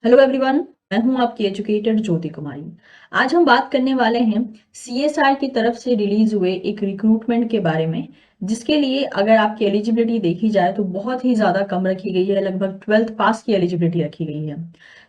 Hello everyone. मैं हूं आपकी एजुकेटर ज्योति कुमारी। आज हम बात करने वाले हैं सीएसआर की तरफ से रिलीज हुए एक रिक्रूटमेंट के बारे में, जिसके लिए अगर आपकी एलिजिबिलिटी देखी जाए तो बहुत ही ज्यादा कम रखी गई है। लगभग 12th पास की एलिजिबिलिटी रखी गई है।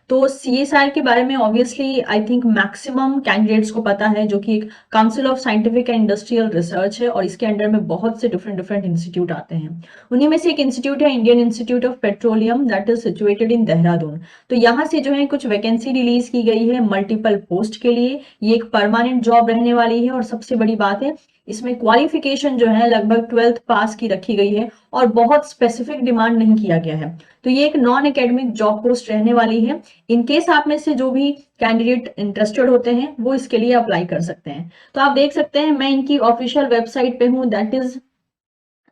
तो सीएसआर के बारे में obviously I think maximum candidates को पता है, जो कि एक council of scientific and industrial research है और इसके अंडर में बहुत से डिफरेंट डिफरेंट इंस्टीट्यूट आते हैं। उन्हीं में से एक इंस्टीट्यूट है Indian Institute of petroleum, that is situated in Dehradun. तो यहाँ से जो है कुछ वैकेंसी रिलीज की गई है मल्टीपल पोस्ट के लिए। ये एक परमानेंट जॉब रहने वाली है और सबसे बड़ी बात है, इसमें क्वालिफिकेशन जो है लगभग 12th पास की रखी गई है और बहुत स्पेसिफिक डिमांड नहीं किया गया है। तो ये एक नॉन एकेडमिक जॉब पोस्ट रहने वाली है। इनकेस आप में से जो भी कैंडिडेट इंटरेस्टेड होते हैं वो इसके लिए अप्लाई कर सकते हैं। तो आप देख सकते हैं मैं इनकी ऑफिशियल वेबसाइट पे हूँ, दैट इज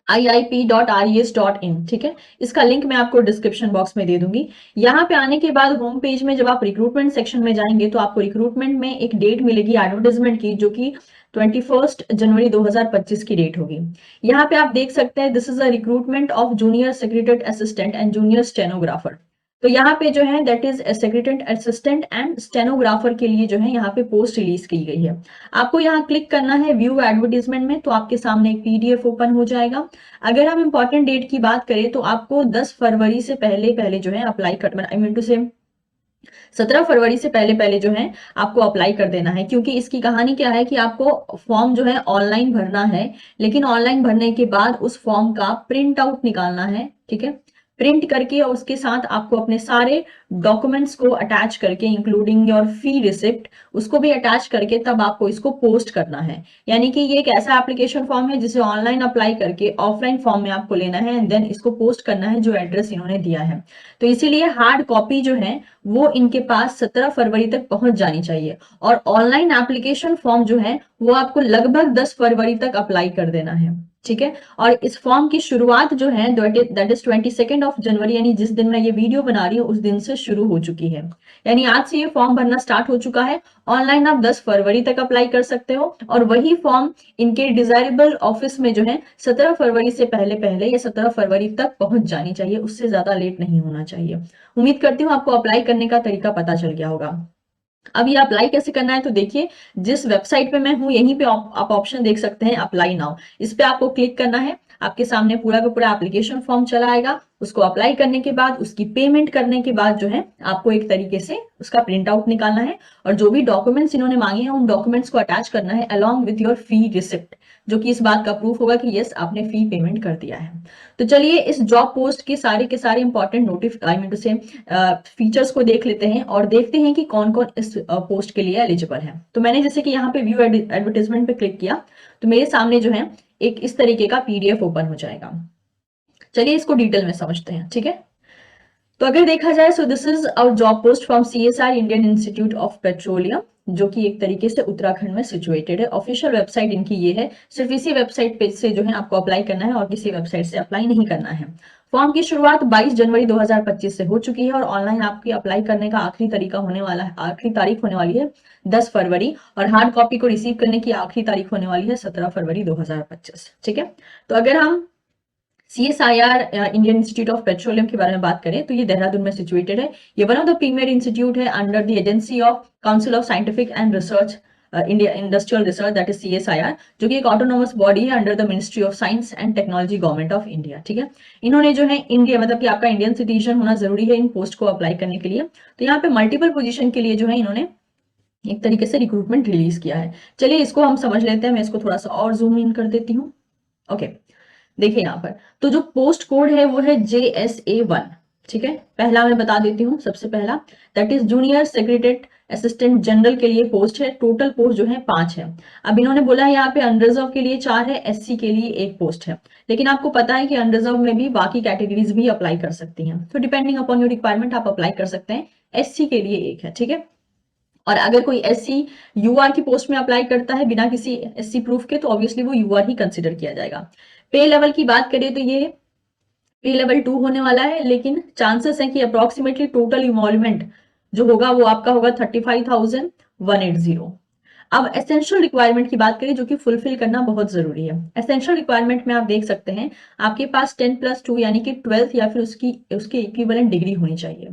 iip.res.in। ठीक है, इसका लिंक मैं आपको डिस्क्रिप्शन बॉक्स में दे दूंगी। यहाँ पे आने के बाद होम पेज में जब आप रिक्रूटमेंट सेक्शन में जाएंगे तो आपको रिक्रूटमेंट में एक डेट मिलेगी एडवर्टाइजमेंट की, जो कि 21 जनवरी 2025 की डेट होगी। यहाँ पे आप देख सकते हैं this is a recruitment of junior secretariat assistant and junior stenographer. तो यहाँ पे जो है that is secretariat assistant and stenographer के लिए जो है यहाँ पे पोस्ट रिलीज की गई है। आपको यहाँ क्लिक करना है व्यू एडवर्टीजमेंट में, तो आपके सामने एक पीडीएफ ओपन हो जाएगा। अगर हम इंपॉर्टेंट डेट की बात करें तो आपको 10 फरवरी से पहले पहले जो है अप्लाई कर, आई मीन टू से 17 फरवरी से पहले पहले जो है आपको अप्लाई कर देना है। क्योंकि इसकी कहानी क्या है कि आपको फॉर्म जो है ऑनलाइन भरना है, लेकिन ऑनलाइन भरने के बाद उस फॉर्म का प्रिंट आउट निकालना है। ठीक है, प्रिंट करके और उसके साथ आपको अपने सारे डॉक्यूमेंट्स को अटैच करके इंक्लूडिंग योर फी रिसिप्ट, उसको भी अटैच करके तब आपको इसको पोस्ट करना है। यानी कि ये एक ऐसा एप्लीकेशन फॉर्म है जिसे ऑनलाइन अप्लाई करके ऑफलाइन फॉर्म में आपको लेना है एंड देन इसको पोस्ट करना है जो एड्रेस इन्होंने दिया है। तो इसीलिए हार्ड कॉपी जो है वो इनके पास 17 फरवरी तक पहुंच जानी चाहिए और ऑनलाइन एप्लीकेशन फॉर्म जो है वो आपको लगभग 10 फरवरी तक अप्लाई कर देना है। ठीक है, और इस फॉर्म की शुरुआत जो है दैट इज 22 जनवरी, यानी जिस दिन मैं ये वीडियो बना रही हूँ उस दिन से शुरू हो चुकी है। यानी आज से ये फॉर्म भरना स्टार्ट हो चुका है। ऑनलाइन आप 10 फरवरी तक अप्लाई कर सकते हो और वही फॉर्म इनके डिजायरेबल ऑफिस में जो है 17 फरवरी से पहले पहले या 17 फरवरी तक पहुंच जानी चाहिए, उससे ज्यादा लेट नहीं होना चाहिए। उम्मीद करती हूँ आपको अप्लाई करने का तरीका पता चल गया होगा। अब ये अप्लाई कैसे करना है तो देखिए, जिस वेबसाइट पे मैं हूं यहीं पे आप ऑप्शन देख सकते हैं अप्लाई नाउ। इस पे आपको क्लिक करना है। आपके सामने पूरा का पूरा एप्लीकेशन फॉर्म चला आएगा। उसको अप्लाई करने के बाद उसकी पेमेंट करने के बाद जो है आपको एक तरीके से उसका प्रिंट आउट निकालना है और जो भी डॉक्यूमेंट्स इन्होंने मांगे हैं उन डॉक्यूमेंट्स को अटैच करना है along with your fee receipt, जो कि इस बात का प्रूफ होगा कि यस आपने फी पेमेंट कर दिया है। तो चलिए इस जॉब पोस्ट के सारे इंपॉर्टेंट नोटिफिकेशन से फीचर्स को देख लेते हैं और देखते हैं कि कौन कौन इस पोस्ट के लिए एलिजिबल है। तो मैंने जैसे कि यहाँ पे व्यू एडवर्टीजमेंट पे क्लिक किया तो मेरे सामने जो है एक इस तरीके का पीडीएफ ओपन हो जाएगा। चलिए इसको डिटेल में समझते हैं। ठीक है, तो अगर देखा जाए so this is our job post from CSR Indian Institute of Petroleum, जो कि एक तरीके से उत्तराखंड में सिचुएटेड है। ऑफिशियल वेबसाइट इनकी ये है। सिर्फ इसी वेबसाइट पे से जो है आपको अप्लाई करना है और किसी वेबसाइट से अप्लाई नहीं करना है। फॉर्म की शुरुआत 22 जनवरी 2025 से हो चुकी है और ऑनलाइन आपकी अप्लाई करने का आखिरी तारीख होने वाली है 10 फरवरी और हार्ड कॉपी को रिसीव करने की आखिरी तारीख होने वाली है 17 फरवरी 2025। ठीक है, तो अगर हम CSIR Indian Institute of petroleum के बारे में बात करें तो ये देहरादून में सिचुएटेड है। ये one of the premier institute है under the agency of council of scientific and research India industrial research, that is CSIR, जो कि एक ऑटोनोमस बॉडी है under the ministry of science and technology government of India. ठीक है, इन्होंने जो है इंडिया मतलब कि आपका इंडियन सिटीजन होना जरूरी है इन पोस्ट को अप्लाई करने के लिए। तो यहाँ पे मल्टीपल पोजीशन के लिए जो है इन्होंने एक तरीके से रिक्रूटमेंट रिलीज किया है। चलिए इसको हम समझ लेते हैं। मैं इसको थोड़ा सा और जूम इन कर देती हूँ। ओके, देखिए यहाँ पर तो जो पोस्ट कोड है वो है JSA1। ठीक है, पहला मैं बता देती हूँ। सबसे पहला that is junior secretariat assistant general के लिए पोस्ट है। टोटल पोस्ट जो है 5 है। अब इन्होंने बोला है यहाँ पे अनरिजर्व के लिए 4 है, SC के लिए 1 पोस्ट है। लेकिन आपको पता है कि अनरिजर्व में भी बाकी कैटेगरीज भी अप्लाई कर सकती हैं। तो डिपेंडिंग अपॉन योर रिक्वायरमेंट आप अप्लाई कर सकते हैं। SC के लिए 1 है। ठीक है, और अगर कोई SC UR की पोस्ट में अप्लाई करता है बिना किसी SC प्रूफ के तो ऑब्वियसली वो UR ही कंसिडर किया जाएगा। पे लेवल की बात करें तो ये पे लेवल 2 होने वाला है, लेकिन चांसेस है कि अप्रोक्सीमेटली टोटल इन्वॉल्वमेंट जो होगा वो आपका होगा 35,180। अब एसेंशियल रिक्वायरमेंट की बात करें जो कि फुलफिल करना बहुत जरूरी है। एसेंशियल रिक्वायरमेंट में आप देख सकते हैं आपके पास 10+2 यानी कि 12th या फिर उसकी उसकी इक्विवेलेंट डिग्री होनी चाहिए।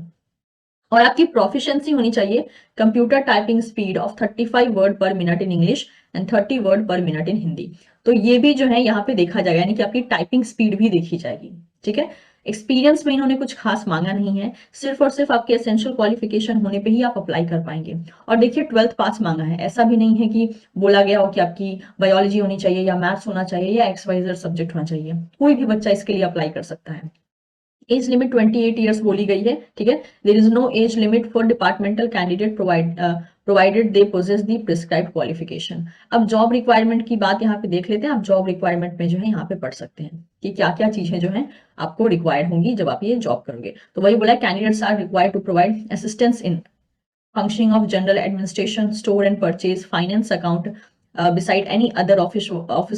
और आपकी प्रोफिशिएंसी होनी चाहिए computer typing speed of 35 word पर minute in English and 30 word पर मिनट इन हिंदी। तो ये भी जो है यहाँ पे देखा जाएगा, यानी कि आपकी टाइपिंग स्पीड भी देखी जाएगी। ठीक है, एक्सपीरियंस में इन्होंने कुछ खास मांगा नहीं है, सिर्फ और सिर्फ आपके एसेंशियल क्वालिफिकेशन होने पे ही आप अप्लाई कर पाएंगे। और देखिए 12th पास मांगा है, ऐसा भी नहीं है कि बोला गया हो कि आपकी बायोलॉजी होनी चाहिए या मैथ्स होना चाहिए या XYZ सब्जेक्ट होना चाहिए, कोई भी बच्चा इसके लिए अप्लाई कर सकता है। एज लिमिट 28 ईयर्स बोली गई है। ठीक है, there is no age limit for departmental candidate provided they possess the prescribed qualification. अब जॉब रिक्वायरमेंट की बात यहाँ पे देख लेते हैं। आप जॉब रिक्वायरमेंट में जो है यहाँ पे पढ़ सकते हैं कि क्या क्या चीजें जो है आपको रिक्वायर्ड होंगी जब आप ये जॉब करोगे। तो वही बोला, candidates are required to provide assistance in functioning of general administration, store and purchase, finance account, beside any other office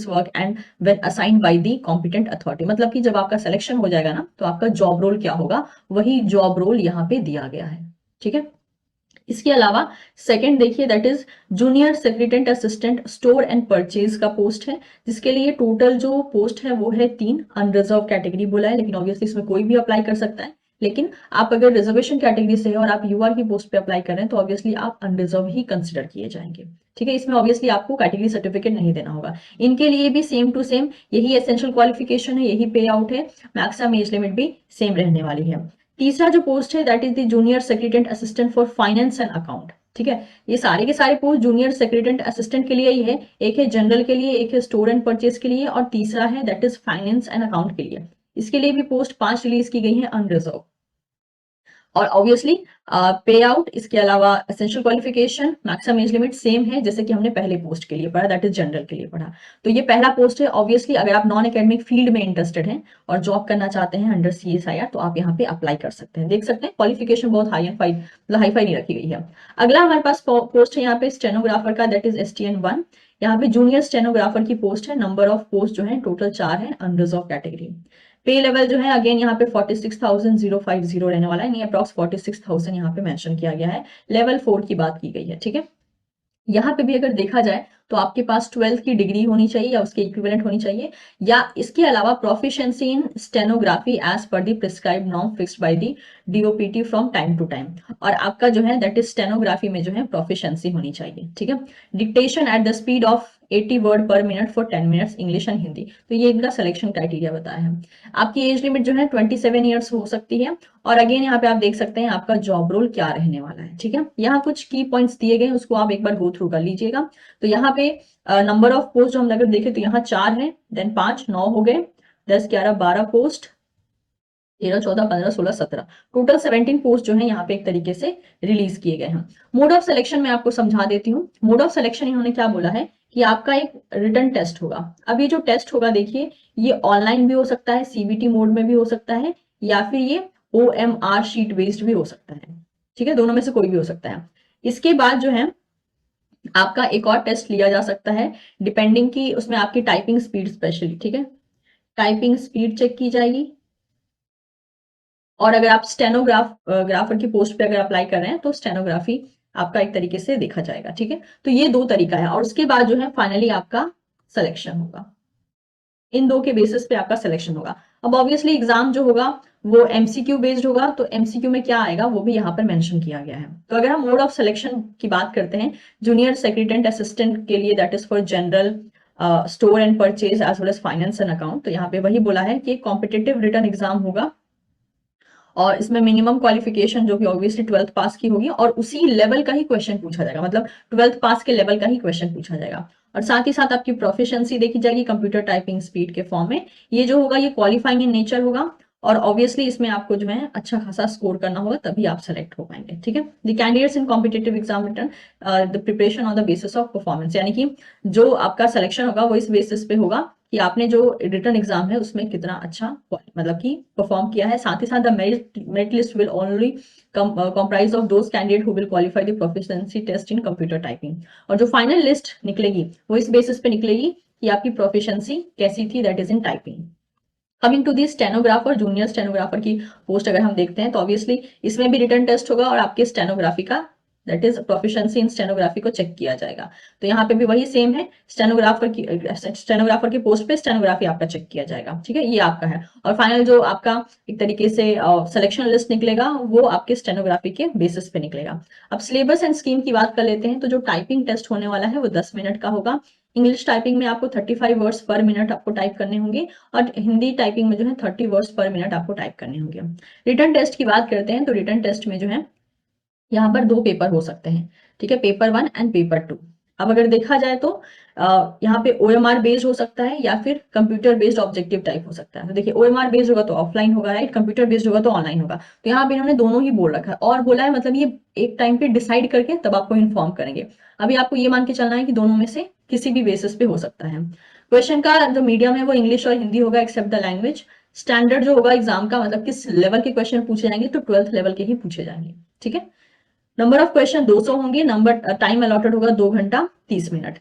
work and when assigned by the competent authority। मतलब कि जब आपका सिलेक्शन हो जाएगा ना, तो आपका जॉब रोल क्या होगा, वही जॉब रोल यहाँ पे दिया गया है। ठीक है, इसके अलावा सेकंड देखिए, that is junior secretariat assistant store and purchase का पोस्ट है, जिसके लिए टोटल जो पोस्ट है वो है 3। अनरिजर्व कैटेगरी बोला है, लेकिन ऑब्वियसली इसमें कोई भी अप्लाई कर सकता है। लेकिन आप अगर रिजर्वेशन कैटेगरी से है और आप यूआर की पोस्ट पे अप्लाई कर रहे हैं, तो ऑब्वियसली आप अनरिजर्व ही कंसिडर किए जाएंगे। ठीक है, इसमें ऑब्वियसली आपको कैटेगरी सर्टिफिकेट नहीं देना होगा। इनके लिए भी सेम टू सेम यही एसेंशियल क्वालिफिकेशन है, यही पे आउट है, मैक्सिमम एज लिमिट भी सेम रहने वाली है। तीसरा जो पोस्ट है that is the junior secretariat assistant for finance and account. ठीक है, ये सारे के सारे पोस्ट जूनियर सेक्रेटेरिएट असिस्टेंट के लिए ही है। एक है जनरल के लिए, एक है स्टोर एंड परचेज के लिए, और तीसरा है that is finance and account के लिए। इसके लिए भी पोस्ट 5 रिलीज की गई है अनरिजर्व। और ऑब्वियसली पे आउट, इसके अलावा essential qualification, maximum age limit same है जैसे कि हमने पहले पोस्ट के लिए पढ़ा, दैट इज जनरल के लिए पढ़ा। तो ये पहला पोस्ट है। ऑब्वियसली अगर आप नॉन एकेडमिक फील्ड में इंटरेस्टेड हैं और जॉब करना चाहते हैं अंडर CSIR, तो आप यहाँ पे अप्लाई कर सकते हैं। देख सकते हैं क्वालिफिकेशन बहुत हाई एंड फाई, मतलब हाई फाई नहीं रखी गई है। अगला हमारे पास पोस्ट है यहाँ पे स्टेनोग्राफर का, दैट इज STN1। यहाँ पे जूनियर स्टेनोग्राफर की पोस्ट है। नंबर ऑफ पोस्ट जो है टोटल 4 है, अनरिजर्व कैटेगरी। पे लेवल जो है अगेन यहाँ पे 46,050 रहने वाला है, अप्रॉक्स 46,000 यहाँ पे मेंशन किया गया है। लेवल 4 की बात की गई है। ठीक है, यहाँ पे भी अगर देखा जाए तो आपके पास 12th की डिग्री होनी चाहिए या उसके इक्विवेलेंट होनी चाहिए, या इसके अलावा proficiency in stenography as per the prescribed norm fixed by the DOPT from time to time. और आपका जो है दैट इज स्टेनोग्राफी में जो है प्रोफिशिएंसी होनी चाहिए। ठीक है, dictation at the speed of 80 word पर minute for 10 minutes English and Hindi. तो ये इनका सिलेक्शन क्राइटेरिया बताया है। आपकी एज लिमिट जो है 27 ईयर्स हो सकती है। और अगेन यहाँ पे आप देख सकते हैं आपका जॉब रोल क्या रहने वाला है। ठीक है, यहाँ कुछ की पॉइंट्स दिए गए, उसको आप एक बार गो थ्रू कर लीजिएगा। तो यहाँ पे नंबर ऑफ पोस्ट जो हम अगर देखें तो यहाँ 4 है, देन 5, 9 हो गए, 10, 11, 12 पोस्ट, 13, 14, 15, 16, 17, टोटल 17 पोस्ट जो है यहाँ पे एक तरीके से रिलीज किए गए हैं। मोड ऑफ सिलेक्शन में आपको समझा देती हूँ। मोड ऑफ सिलेक्शन इन्होंने क्या बोला है कि आपका एक रिटन टेस्ट होगा। अब ये जो टेस्ट होगा देखिए, ये ऑनलाइन भी हो सकता है, CBT मोड में भी हो सकता है, या फिर ये OMR शीट बेस्ड भी हो सकता है। ठीक है, दोनों में से कोई भी हो सकता है। इसके बाद जो है आपका एक और टेस्ट लिया जा सकता है, डिपेंडिंग की उसमें आपकी टाइपिंग स्पीड स्पेशली। ठीक है, टाइपिंग स्पीड चेक की जाएगी। और अगर आप ग्राफर की पोस्ट पे अगर अप्लाई कर रहे हैं तो स्टेनोग्राफी आपका एक तरीके से देखा जाएगा। ठीक है, तो ये 2 तरीका है। और उसके बाद जो है फाइनली आपका सिलेक्शन होगा। इन 2 के बेसिस पे आपका सिलेक्शन होगा। अब ऑब्वियसली एग्जाम जो होगा वो MCQ बेस्ड होगा, तो MCQ में क्या आएगा वो भी यहाँ पर मेंशन किया गया है। तो अगर हम मोड ऑफ सिलेक्शन की बात करते हैं, जूनियर सेक्रेटेरिएट असिस्टेंट के लिए that is for general store and purchase as well as finance and account. तो यहाँ पे वही बोला है कि कॉम्पिटिटिव रिटन एग्जाम होगा, और इसमें मिनिमम क्वालिफिकेशन जो कि ऑब्वियसली 12th पास की होगी, और उसी लेवल का ही क्वेश्चन पूछा जाएगा, मतलब 12th पास के लेवल का ही क्वेश्चन पूछा जाएगा। और साथ ही साथ आपकी प्रोफिशिएंसी देखी जाएगी कंप्यूटर टाइपिंग स्पीड के फॉर्म में। ये जो होगा ये क्वालिफाइंग इन नेचर होगा, और ऑब्वियसली इसमें आपको जो है अच्छा खासा स्कोर करना होगा, तभी आप सेलेक्ट हो पाएंगे। ठीक है, the candidates in competitive exam return the preparation on the basis of performance, यानी कि जो आपका सिलेक्शन होगा वो इस बेसिस पे होगा कि आपने जो रिटर्न एग्जाम है उसमें कितना अच्छा मतलब कि परफॉर्म किया है। साथ ही साथ the merit list will only comprise of those candidate who will qualify the proficiency test in computer typing। और जो फाइनल लिस्ट निकलेगी वो इस बेसिस पे निकलेगी कि आपकी प्रोफिशिएंसी कैसी थी, that is in typing. Coming to the stenographer, junior stenographer की पोस्ट अगर हम देखते हैं तो ऑब्वियसली इसमें भी रिटर्न टेस्ट होगा और आपके स्टेनोग्राफी का that is proficiency in stenography को चेक किया जाएगा। तो यहाँ पे भी वही सेम है, स्टेनोग्राफर की पोस्ट पे स्टेनोग्राफी आपका चेक किया जाएगा, ठीक है, ये आपका है। और फाइनल जो आपका एक तरीके से सिलेक्शन लिस्ट निकलेगा वो आपके स्टेनोग्राफी के बेसिस पे निकलेगा। अब सिलेबस एंड स्कीम की बात कर लेते हैं। तो जो टाइपिंग टेस्ट होने वाला है वो 10 मिनट का होगा। इंग्लिश टाइपिंग में आपको 35 वर्ड्स पर मिनट आपको टाइप करने होंगे, और हिंदी टाइपिंग में जो है 30 वर्ड्स पर मिनट आपको टाइप करने होंगे। रिटन टेस्ट की बात करते हैं तो रिटन टेस्ट में जो है यहाँ पर 2 पेपर हो सकते हैं, ठीक है, पेपर 1 एंड पेपर 2। अब अगर देखा जाए तो यहाँ पे ओएमआर बेस्ड हो सकता है या फिर कंप्यूटर बेस्ड ऑब्जेक्टिव टाइप हो सकता है। तो देखिए ओएमआर बेस्ड होगा तो ऑफलाइन होगा, राइट, कंप्यूटर बेस्ड होगा तो ऑनलाइन होगा। तो यहाँ पे इन्होंने दोनों ही बोल रखा है, और बोला है मतलब ये एक टाइम पे डिसाइड करके तब आपको इन्फॉर्म करेंगे। अभी आपको ये मान के चलना है कि दोनों में से किसी भी बेसिस पे हो सकता है। क्वेश्चन का जो मीडियम है वो इंग्लिश और हिंदी होगा एक्सेप्ट द लैंग्वेज। स्टैंडर्ड जो होगा एग्जाम का मतलब किस लेवल के क्वेश्चन पूछे जाएंगे, तो 12th लेवल के ही पूछे जाएंगे, ठीक है। नंबर ऑफ क्वेश्चन 200 होंगे, नंबर टाइम अलॉटेड होगा 2 घंटा 30 मिनट।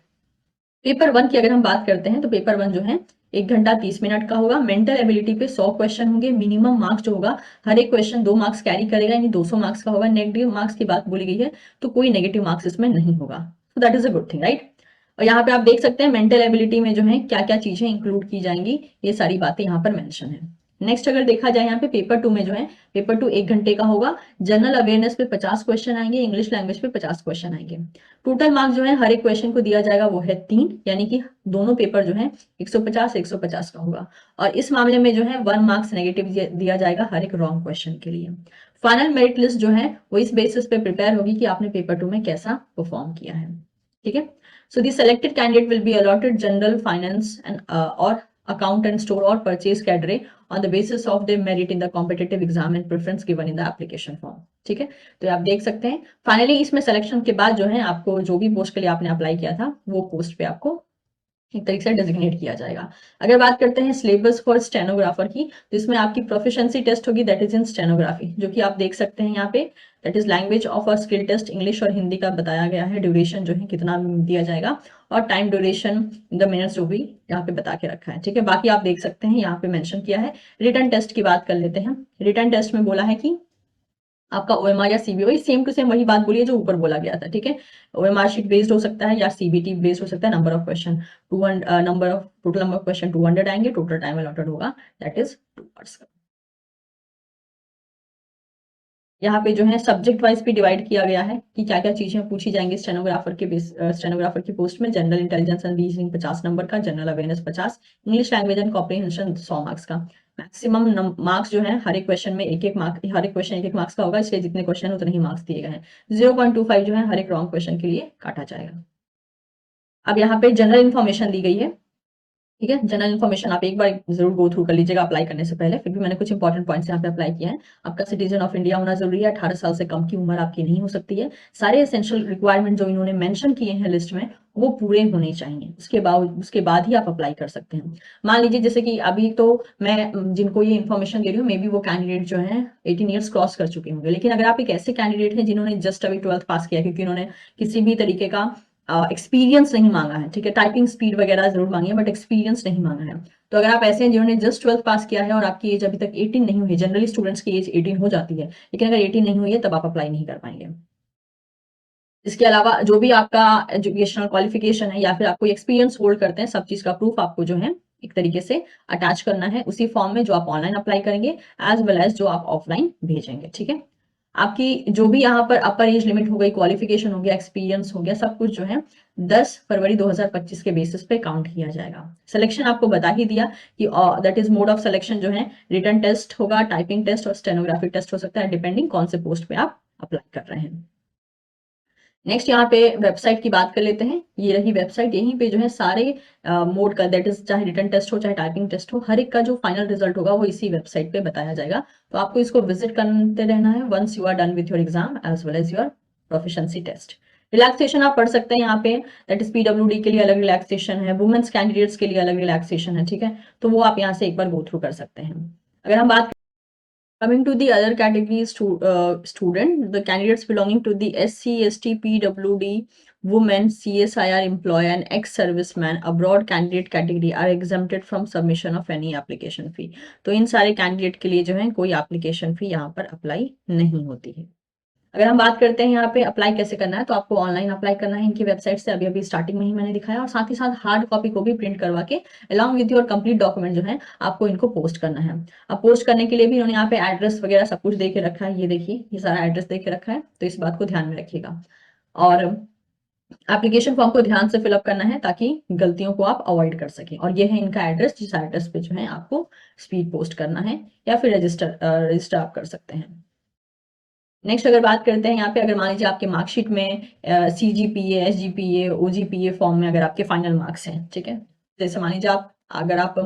पेपर 1 की अगर हम बात करते हैं तो पेपर 1 जो है 1 घंटा 30 मिनट का होगा। मेंटल एबिलिटी पे 100 क्वेश्चन होंगे। मिनिमम मार्क्स जो होगा, हर एक क्वेश्चन 2 मार्क्स कैरी करेगा, यानी 200 मार्क्स का होगा। नेगेटिव मार्क्स की बात बोली गई है तो कोई नेगेटिव मार्क्स इसमें नहीं होगा, तो that is a good thing, right. और यहाँ पे आप देख सकते हैं मेंटल एबिलिटी में जो है क्या क्या चीजें इंक्लूड की जाएंगी, ये सारी बातें यहाँ पर मेंशन है। नेक्स्ट अगर देखा जाए यहाँ पे पेपर 2 में जो है, पेपर 2 1 घंटे का होगा। जनरल अवेयरनेस पे 50 क्वेश्चन आएंगे, इंग्लिश लैंग्वेज पे 50 क्वेश्चन आएंगे। टोटल मार्क्स जो है हर एक क्वेश्चन को दिया जाएगा वो है 3, यानी कि दोनों पेपर जो है 150 150 का होगा। और इस मामले में जो है 1 मार्क्स नेगेटिव दिया जाएगा हर एक रॉन्ग क्वेश्चन के लिए। फाइनल मेरिट लिस्ट जो है वो इस बेसिस पे प्रिपेयर होगी कि आपने पेपर 2 में कैसा परफॉर्म किया है, ठीक है। So the selected candidate will be allotted general finance and or account and store or purchase cadre on the basis of their merit in the competitive exam and preference given in the application form, ठीक है। तो आप देख सकते हैं finally इसमें selection के बाद जो है आपको जो भी पोस्ट के लिए आपने अप्लाई किया था वो पोस्ट पे आपको एक तरीके से डेजिग्नेट किया जाएगा। अगर बात करते हैं सिलेबस फॉर स्टेनोग्राफर की, तो इसमें आपकी प्रोफिशिएंसी टेस्ट होगी दैट इज इन स्टेनोग्राफी, जो कि आप देख सकते हैं यहाँ पे, that is language of a skill test English और हिंदी का बताया गया है। ड्यूरेशन जो है कितना दिया जाएगा और time duration in the minutes जो भी यहाँ पे बता के रखा है, ठीक है। बाकी आप देख सकते हैं यहाँ पे मेंशन किया है। रिटन टेस्ट की बात कर लेते हैं। रिटन टेस्ट में बोला है कि आपका ओएमआर या सीबीओ सेम टू सेम वही बात बोली है जो ऊपर बोला गया था, ठीक है। ओएमआर शीट बेस्ड हो सकता है या सीबीटी बेस्ड हो सकता है। Number of question 200, total number of question 200 आएंगे। टोटल टाइम अलॉटेड होगा दैट इज 2 आवर्स का। यहाँ पे जो है सब्जेक्ट वाइज भी डिवाइड किया गया है कि क्या क्या चीजें पूछी जाएंगी स्टेनोग्राफर की पोस्ट में। General intelligence and reasoning 50 number का, general awareness 50, English language and comprehension 100 marks का। मैक्सिमम मार्क्स जो है हर एक क्वेश्चन में एक एक मार्क, हर एक क्वेश्चन एक एक मार्क्स का होगा, इसलिए जितने क्वेश्चन उतने ही मार्क्स दिए गए हैं। 0.25 जो है हर एक रॉन्ग क्वेश्चन के लिए काटा जाएगा। अब यहाँ पे जनरल इन्फॉर्मेशन दी गई है, ठीक है। जनरल इन्फॉर्मेशन आप एक बार जरूर गो थ्रू कर लीजिएगा अप्लाई करने से पहले, फिर भी मैंने कुछ इंपॉर्टेंट पॉइंट्स यहाँ पे अप्लाई किए हैं। आपका सिटीजन ऑफ इंडिया होना जरूरी है, 18 साल से कम की उम्र आपकी नहीं हो सकती है। सारे एसेंशियल रिक्वायरमेंट जो इन्होंने मेंशन किए हैं लिस्ट में वो पूरे होने चाहिए, उसके बाद ही आप अप्लाई कर सकते हैं। मान लीजिए जैसे कि अभी तो मैं जिनको ये इन्फॉर्मेशन दे रही हूँ मे बी वो कैंडिडेट जो है 18 ईयर्स क्रॉस कर चुके होंगे, लेकिन अगर आप एक ऐसे कैंडिडेट हैं जिन्होंने जस्ट अभी 12th पास किया, क्योंकि उन्होंने किसी भी तरीके का एक्सपीरियंस नहीं मांगा है, ठीक है, टाइपिंग स्पीड वगैरह जरूर मांगी है बट एक्सपीरियंस नहीं मांगा है। तो अगर आप ऐसे हैं जिन्होंने जस्ट 12th पास किया है और आपकी एज अभी तक 18 नहीं हुई, जनरली स्टूडेंट्स की एज 18 हो जाती है, लेकिन अगर 18 नहीं हुई है तब आप अप्लाई नहीं कर पाएंगे। इसके अलावा जो भी आपका एजुकेशनल क्वालिफिकेशन है या फिर आप कोई एक्सपीरियंस होल्ड करते हैं, सब चीज का प्रूफ आपको जो है एक तरीके से अटैच करना है उसी फॉर्म में जो आप ऑनलाइन अप्लाई करेंगे एज वेल एज जो आप ऑफलाइन भेजेंगे, ठीक है। आपकी जो भी यहाँ पर अपर एज लिमिट हो गई, क्वालिफिकेशन हो गया, एक्सपीरियंस हो गया, सब कुछ जो है 10 फरवरी 2025 के बेसिस पे काउंट किया जाएगा। सिलेक्शन आपको बता ही दिया कि that is mode of selection जो है रिटन टेस्ट होगा, टाइपिंग टेस्ट और स्टेनोग्राफी टेस्ट हो सकता है, डिपेंडिंग कौन से पोस्ट पे आप अप्लाई कर रहे हैं। नेक्स्ट यहाँ पे वेबसाइट की बात कर लेते हैं। ये रही वेबसाइट, यहीं पे जो है सारे मोड का दैट इज चाहे रिटन टेस्ट हो चाहे टाइपिंग टेस्ट हो, हर एक का जो फाइनल रिजल्ट होगा वो इसी वेबसाइट पे बताया जाएगा। तो आपको इसको विजिट करते रहना है once you are done with your exam as well as your proficiency test. Relaxation आप पढ़ सकते हैं यहाँ पे, दैट इज पीडब्ल्यूडी के लिए अलग रिलैक्सेशन है, वुमेन्स कैंडिडेट्स के लिए अलग रिलैक्सेशन है, ठीक है। तो वो आप यहाँ से एक बार गो थ्रू कर सकते हैं। अगर हम बात Coming to the other categories student, the candidates belonging to the SC, ST, PWD, women, CSIR employee and ex-serviceman abroad candidate category are exempted from submission of any application fee। तो इन सारे candidate के लिए जो है कोई application fee यहाँ पर apply नहीं होती है। अगर हम बात करते हैं यहाँ पे अप्लाई कैसे करना है, तो आपको ऑनलाइन अप्लाई करना है इनकी वेबसाइट से, अभी स्टार्टिंग में ही मैंने दिखाया, और साथ ही साथ हार्ड कॉपी को भी प्रिंट करवा के along with your complete document जो है आपको इनको पोस्ट करना है। अब पोस्ट करने के लिए भी इन्होंने यहाँ पे एड्रेस वगैरह सब कुछ दे के रखा है, ये देखिए ये सारा एड्रेस दे के रखा है, तो इस बात को ध्यान में रखिएगा। और एप्लीकेशन फॉर्म को ध्यान से फिलअप करना है ताकि गलतियों को आप अवॉइड कर सकें। और ये है इनका एड्रेस, जिस एड्रेस पे जो है आपको स्पीड पोस्ट करना है, या फिर रजिस्टर आप कर सकते हैं। नेक्स्ट अगर बात करते हैं यहाँ पे, अगर मान लीजिए आपके मार्कशीट में CGPA, SGPA, OGPA फॉर्म में अगर आपके फाइनल मार्क्स हैं, ठीक है, जैसे मान लीजिए अगर आप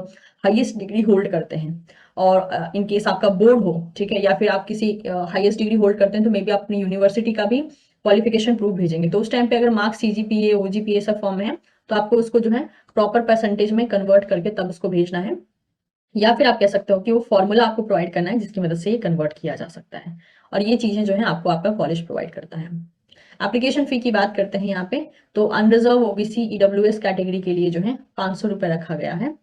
हाईएस्ट डिग्री होल्ड करते हैं और इन केस आपका बोर्ड हो, ठीक है, या फिर आप किसी हाईएस्ट डिग्री होल्ड करते हैं, तो मे बी आप अपनी यूनिवर्सिटी का भी क्वालिफिकेशन प्रूफ भेजेंगे, तो उस टाइम पे अगर मार्क्स CGPA, OGPA सब फॉर्म में है, तो आपको उसको जो है प्रॉपर परसेंटेज में कन्वर्ट करके तब उसको भेजना है, या फिर आप कह सकते हो कि वो फॉर्मूला आपको प्रोवाइड करना है जिसकी मदद से ये कन्वर्ट किया जा सकता है, और ये चीजें जो है आपको आपका कॉलेज प्रोवाइड करता है। एप्लीकेशन फी की बात करते हैं यहाँ पे, तो अनरिजर्व OBC EWS कैटेगरी के लिए जो है 500 रुपए रखा गया है,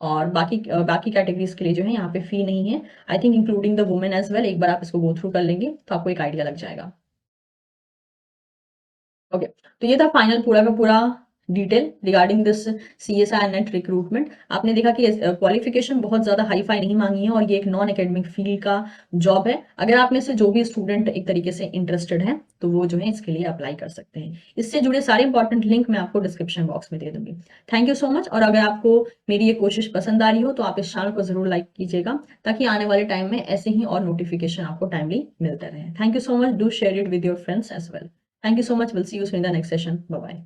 और बाकी कैटेगरीज के लिए जो है यहाँ पे फी नहीं है, I think including the women as well. एक बार आप इसको गो थ्रू कर लेंगे तो आपको एक आइडिया लग जाएगा। ओके, तो ये था फाइनल पूरा का पूरा detail regarding this CSI net recruitment. आपने देखा कि क्वालिफिकेशन बहुत ज्यादा हाई फाई नहीं मांगी है, और ये एक नॉन एकेडमिक फील्ड का जॉब है। अगर आप में से जो भी स्टूडेंट एक तरीके से इंटरेस्टेड है, तो वो जो है इसके लिए अप्लाई कर सकते हैं। इससे जुड़े सारे इंपॉर्टेंट लिंक मैं आपको डिस्क्रिप्शन बॉक्स में दे दूंगी। Thank you so much. और अगर आपको मेरी ये कोशिश पसंद आ रही हो, तो आप इस चैनल को जरूर लाइक कीजिएगा, ताकि आने वाले टाइम में ऐसे ही और नोटिफिकेशन आपको टाइमली मिलते रहे। Thank you so much. Do share it with your friends as well. Thank you so much. We'll see you soon in the next session. Bye bye.